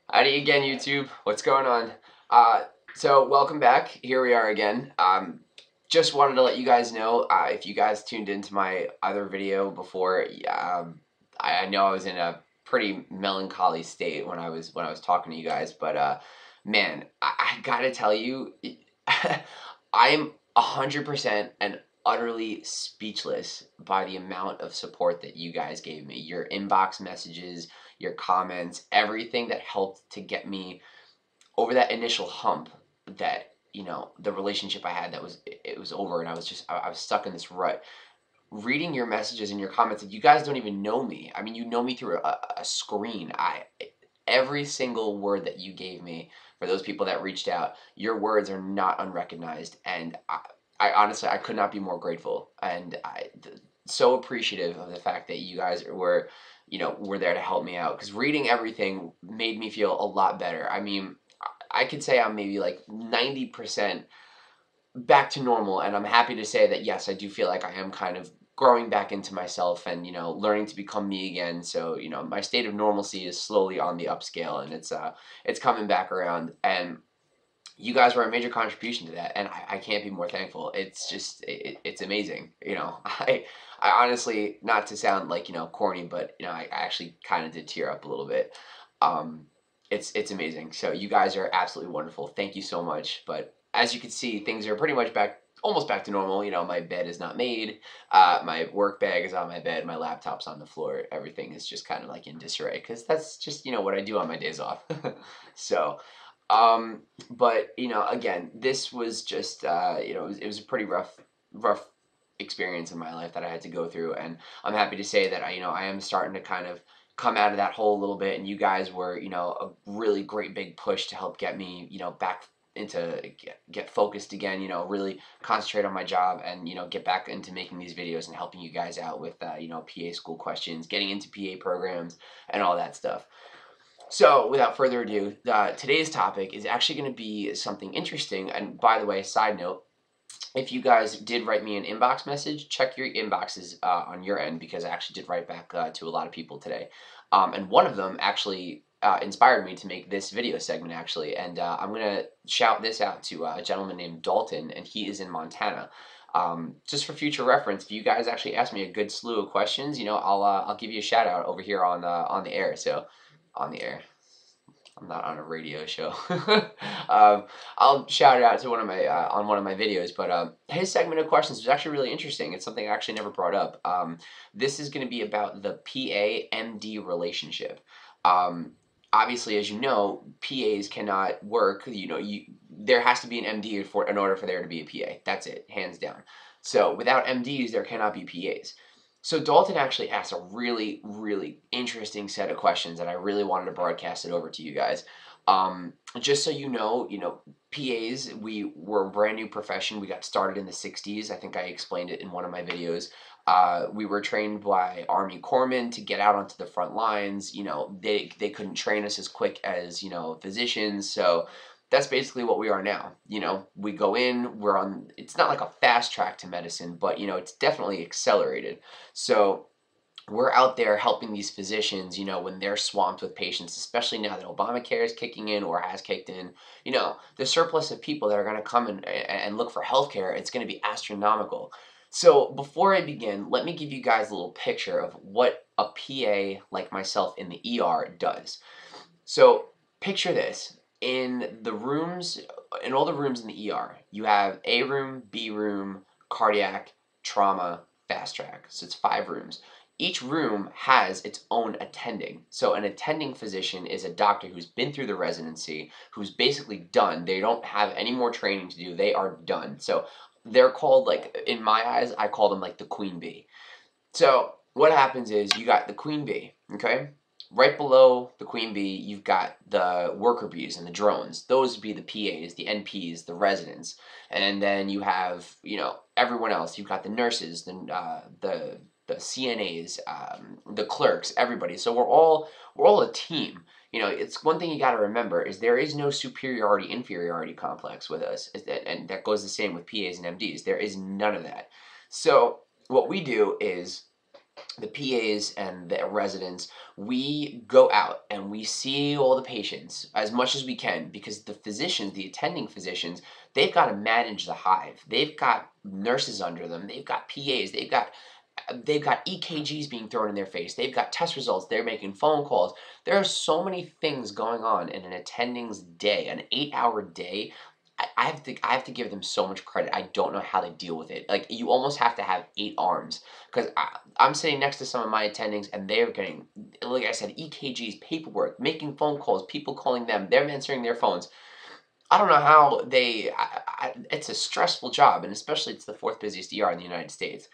Howdy again, YouTube. What's going on? Uh, so welcome back. Here we are again. Just wanted to let you guys know, if you guys tuned into my other video before, I know I was in a pretty melancholy state when I was talking to you guys, but man, I gotta tell you, I'm 100% and utterly speechless by the amount of support that you guys gave me. Your inbox messages, your comments, everything that helped to get me over that initial hump that, the relationship I had, it was over, and I was stuck in this rut. Reading your messages and your comments, and you guys don't even know me. I mean, you know me through a screen. Every single word that you gave me, for those people that reached out, your words are not unrecognized, and I honestly, I could not be more grateful, and so appreciative of the fact that you guys were there to help me out, because reading everything made me feel a lot better. I mean, I could say I'm maybe like 90% back to normal, and I'm happy to say that yes, I do feel like I am kind of growing back into myself, and learning to become me again. So my state of normalcy is slowly on the upscale, and it's coming back around, and you guys were a major contribution to that, and I can't be more thankful. It's just it's amazing. I honestly, not to sound like corny, but I actually kind of did tear up a little bit. um it's amazing. So you guys are absolutely wonderful. Thank you so much. But as you can see, things are pretty much almost back to normal. My bed is not made. My work bag is on my bed. My laptop's on the floor. Everything is just kind of like in disarray, because that's just what I do on my days off. So but again, this was just it was a pretty rough experience in my life that I had to go through, and I'm happy to say that I am starting to kind of come out of that hole a little bit, and you guys were a really great big push to help get me back into get focused again, really concentrate on my job, and get back into making these videos and helping you guys out with PA school questions, getting into PA programs, and all that stuff. So, without further ado, today's topic is actually going to be something interesting. And by the way, side note, if you guys did write me an inbox message, check your inboxes on your end, because I actually did write back to a lot of people today. And one of them actually inspired me to make this video segment, actually. And I'm going to shout this out to a gentleman named Dalton, and he is in Montana. Just for future reference, if you guys actually ask me a good slew of questions, I'll give you a shout out over here on the air. So, on the air. I'm not on a radio show. I'll shout it out to one of my on one of my videos. But his segment of questions was actually really interesting. It's something I actually never brought up. This is going to be about the PA-MD relationship. Um, Obviously, as you know, PAs cannot work. There has to be an MD in order for there to be a PA. That's it, hands down. So without MDs, there cannot be PAs. So Dalton actually asked a really, really interesting set of questions, and I really wanted to broadcast it over to you guys. Just so PAs, we were a brand new profession. We got started in the 60s. I think I explained it in one of my videos. We were trained by Army corpsmen to get out onto the front lines. They couldn't train us as quick as, physicians. So that's basically what we are now. We go in, it's not like a fast track to medicine, but it's definitely accelerated. So we're out there helping these physicians, when they're swamped with patients, especially now that Obamacare is kicking in or has kicked in. The surplus of people that are going to come and look for healthcare, it's going to be astronomical. So before I begin, let me give you guys a little picture of what a PA like myself in the ER does. So picture this. In all the rooms in the ER, you have A room, B room, cardiac, trauma, fast track. So it's 5 rooms. Each room has its own attending. So an attending physician is a doctor who's been through the residency, who's basically done. They don't have any more training to do. They are done. So they're called, like, in my eyes, I call them like the queen bee. So what happens is you got the queen bee, okay? Right below the queen bee, you've got the worker bees and the drones. Those would be the PAs, the NPs, the residents. And then you have, everyone else. You've got the nurses, the CNAs, the clerks, everybody. So we're all a team. It's one thing you got to remember is there is no superiority inferiority complex with us, and that goes the same with PAs and MDs. There is none of that. So what we do is the PAs and the residents, we go out and we see all the patients as much as we can, because the physicians, the attending physicians, they've got to manage the hive. They've got nurses under them. They've got PAs. They've got EKGs being thrown in their face. They've got test results. They're making phone calls. There are so many things going on in an attending's day, an 8-hour day. I have to give them so much credit. I don't know how they deal with it. Like, you almost have to have 8 arms, because I'm sitting next to some of my attendings, and they're getting, like I said, EKGs, paperwork, making phone calls, people calling them, they're answering their phones. I don't know how it's a stressful job, and especially it's the fourth busiest ER in the United States.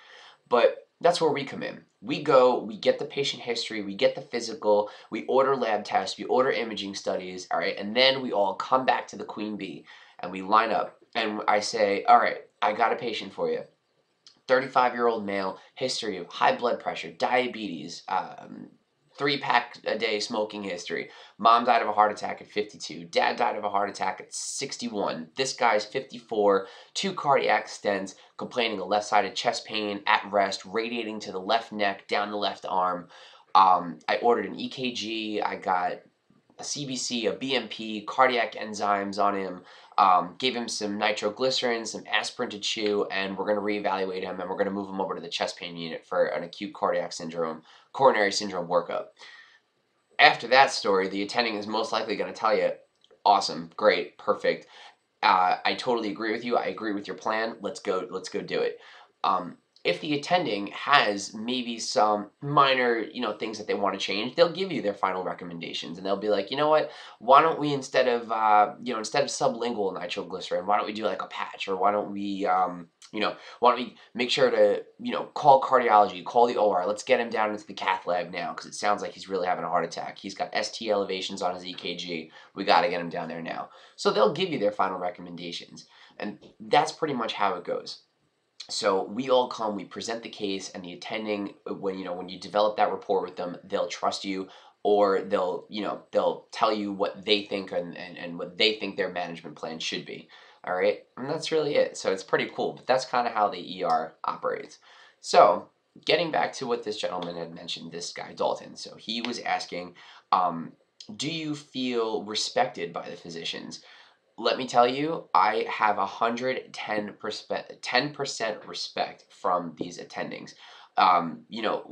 But that's where we come in. We go, we get the patient history, we get the physical, we order lab tests, we order imaging studies, all right, and then we all come back to the Queen Bee and we line up. And I say, all right, I got a patient for you. 35-year-old male, history of high blood pressure, diabetes, 3-pack a day smoking history. Mom died of a heart attack at 52. Dad died of a heart attack at 61. This guy's 54, 2 cardiac stents, complaining of left-sided chest pain, at rest, radiating to the left neck, down the left arm. I ordered an EKG. I got a CBC, a BMP, cardiac enzymes on him, gave him some nitroglycerin, some aspirin to chew, and we're going to reevaluate him, and we're going to move him over to the chest pain unit for an acute coronary syndrome workup. After that story, the attending is most likely going to tell you, awesome, great, perfect. I totally agree with you. I agree with your plan. Let's go do it. If the attending has maybe some minor, things that they want to change, they'll give you their final recommendations, and they'll be like, you know what, why don't we, instead of sublingual nitroglycerin, why don't we do like a patch, or why don't we, why don't we make sure to, call cardiology, call the OR, let's get him down into the cath lab now, because it sounds like he's really having a heart attack. He's got ST elevations on his EKG. We got to get him down there now. So they'll give you their final recommendations, and that's pretty much how it goes. So we all come, we present the case, and the attending, when you develop that rapport with them, they'll trust you, or they'll tell you what they think, and what they think their management plan should be. All right, and that's really it. So it's pretty cool, but that's kind of how the ER operates. So getting back to what this gentleman had mentioned, this guy Dalton. So he was asking, do you feel respected by the physicians? Let me tell you, I have 10% respect from these attendings.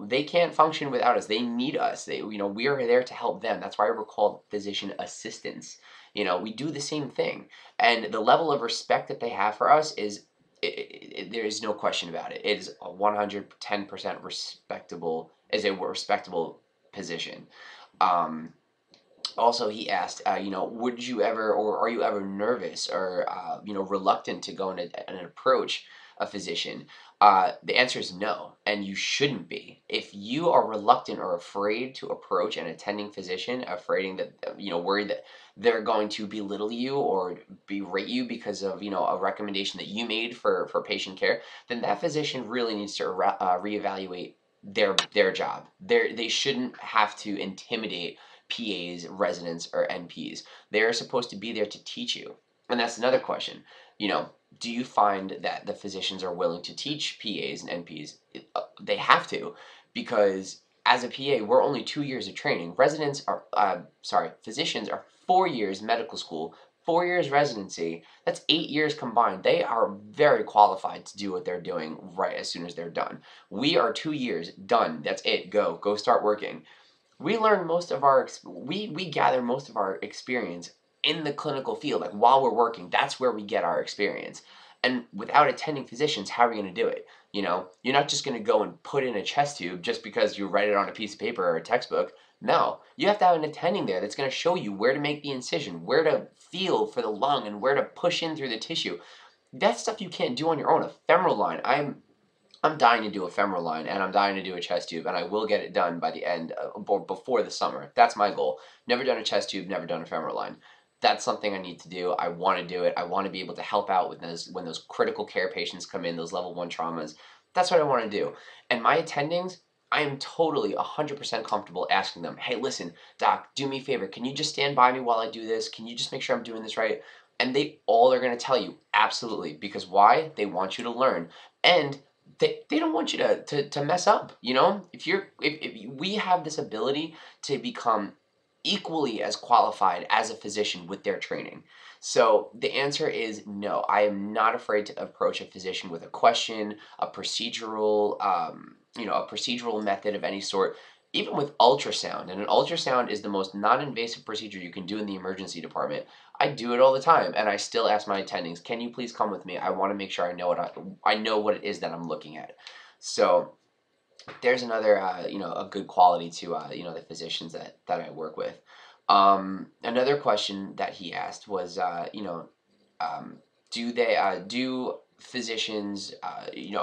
They can't function without us. They need us. We are there to help them. That's why we're called physician assistants. We do the same thing, and the level of respect that they have for us is, there is no question about it. It is 110% respectable, is a respectable position. Also, he asked, would you ever, or are you ever nervous, or, reluctant to go and approach a physician? The answer is no, and you shouldn't be. If you are reluctant or afraid to approach an attending physician, afraid that, worried that they're going to belittle you or berate you because of, a recommendation that you made for patient care, then that physician really needs to reevaluate their job. They shouldn't have to intimidate PAs, residents, or NPs. They're supposed to be there to teach you. And that's another question. Do you find that the physicians are willing to teach PAs and NPs? They have to, because as a PA, we're only 2 years of training. Physicians are 4 years medical school, 4 years residency. That's 8 years combined. They are very qualified to do what they're doing right as soon as they're done. We are 2 years, done. That's it. Go start working. We learn most of our, we gather most of our experience in the clinical field, like while we're working. That's where we get our experience. And without attending physicians, how are we going to do it? You're not just going to go and put in a chest tube just because you write it on a piece of paper or a textbook. No, you have to have an attending there that's going to show you where to make the incision, where to feel for the lung, and where to push in through the tissue. That's stuff you can't do on your own. A femoral line, I'm dying to do a femoral line, and I'm dying to do a chest tube, and I will get it done by the end, before the summer. That's my goal. Never done a chest tube, never done a femoral line. That's something I need to do. I want to do it. I want to be able to help out with when those critical care patients come in, those level 1 traumas. That's what I want to do. And my attendings, I am totally 100% comfortable asking them, hey, listen, doc, do me a favor. Can you just stand by me while I do this? Can you just make sure I'm doing this right? And they all are going to tell you, absolutely. Because why? They want you to learn. And they don't want you to mess up, you know? If we have this ability to become equally as qualified as a physician with their training. So the answer is no. I am not afraid to approach a physician with a question, a procedural, a procedural method of any sort, even with ultrasound. And an ultrasound is the most non-invasive procedure you can do in the emergency department. I do it all the time, and I still ask my attendings, "Can you please come with me? I want to make sure I know what it is that I'm looking at." So there's another a good quality to the physicians that I work with. Another question that he asked was do physicians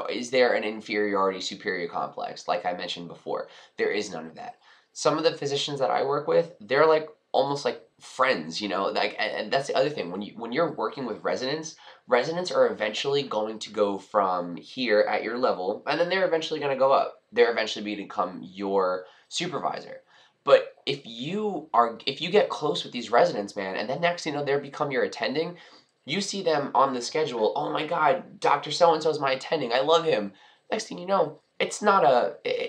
is there an inferiority superior complex? Like I mentioned before, there is none of that. Some of the physicians that I work with, they're like almost like friends, like, and that's the other thing. When you're working with residents are eventually going to go from here at your level, and then they're eventually going to go up. They're eventually going to become your supervisor. But if you get close with these residents, man, and then next thing you know, they become your attending, you see them on the schedule. Oh my God, Dr. So and so is my attending. I love him. Next thing you know, it's not like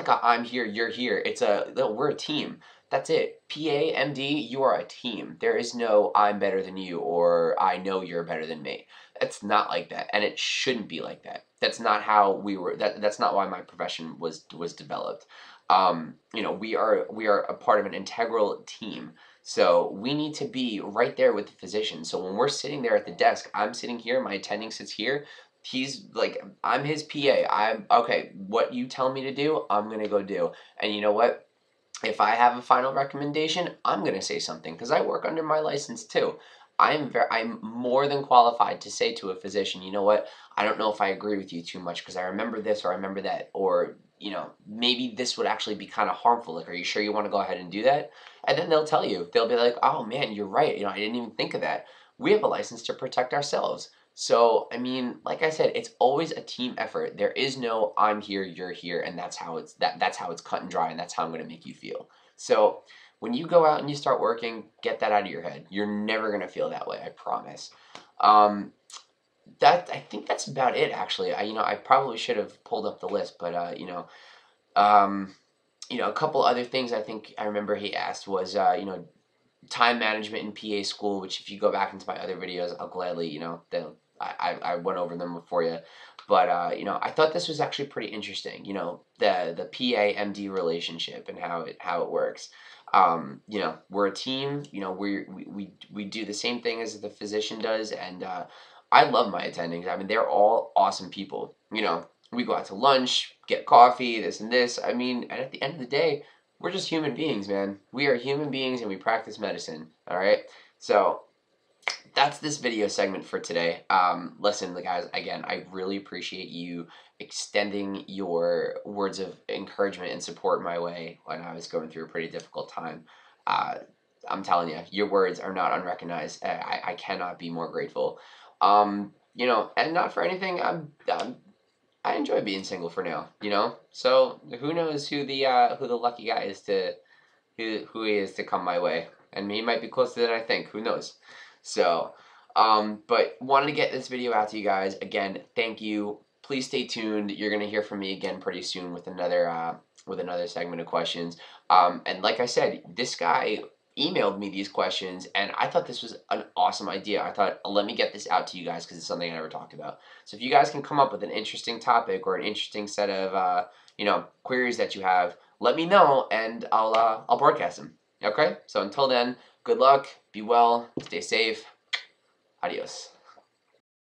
a I'm here, you're here. It's a no, we're a team. That's it. PA, MD, you are a team. There is no I'm better than you or I know you're better than me. It's not like that, and it shouldn't be like that. That's not how we were. That's not why my profession was developed. We are a part of an integral team. So we need to be right there with the physician. So when we're sitting there at the desk, I'm sitting here, my attending sits here. He's like, I'm his PA. I'm okay. What you tell me to do, I'm gonna go do. And you know what? If I have a final recommendation, I'm gonna say something because I work under my license too. I'm more than qualified to say to a physician, you know what? I don't know if I agree with you too much because I remember this or I remember that, or maybe this would actually be kind of harmful. Like, are you sure you want to go ahead and do that? And then they'll tell you. They'll be like, oh man, you're right. I didn't even think of that. We have a license to protect ourselves. So, I mean, like I said, it's always a team effort. There is no I'm here, you're here, and that's how it's cut and dry, and that's how I'm going to make you feel. So, when you go out and you start working, get that out of your head. You're never going to feel that way, I promise. Um, I think that's about it actually. I probably should have pulled up the list, but um, a couple other things I think I remember he asked was time management in PA school, which if you go back into my other videos, I'll gladly, I went over them for you. But, I thought this was actually pretty interesting, the PA MD relationship and how it works. We're a team, we do the same thing as the physician does. And I love my attendings. I mean, they're all awesome people. We go out to lunch, get coffee, this and this. I mean, and at the end of the day, we're just human beings, man. We are human beings and we practice medicine, all right? So that's this video segment for today. Listen, guys, again, I really appreciate you extending your words of encouragement and support my way when I was going through a pretty difficult time. Uh, I'm telling you, your words are not unrecognized. I cannot be more grateful. And not for anything, I enjoy being single for now, So who knows who the lucky guy is who he is to come my way. And he might be closer than I think. Who knows? So, but wanted to get this video out to you guys. Again, thank you. Please stay tuned. You're gonna hear from me again pretty soon with another segment of questions. And like I said, this guy emailed me these questions, and I thought this was an awesome idea. I thought, let me get this out to you guys because it's something I never talked about. So if you guys can come up with an interesting topic or an interesting set of queries that you have, let me know, and I'll broadcast them. Okay? So until then, good luck, be well, stay safe, adios.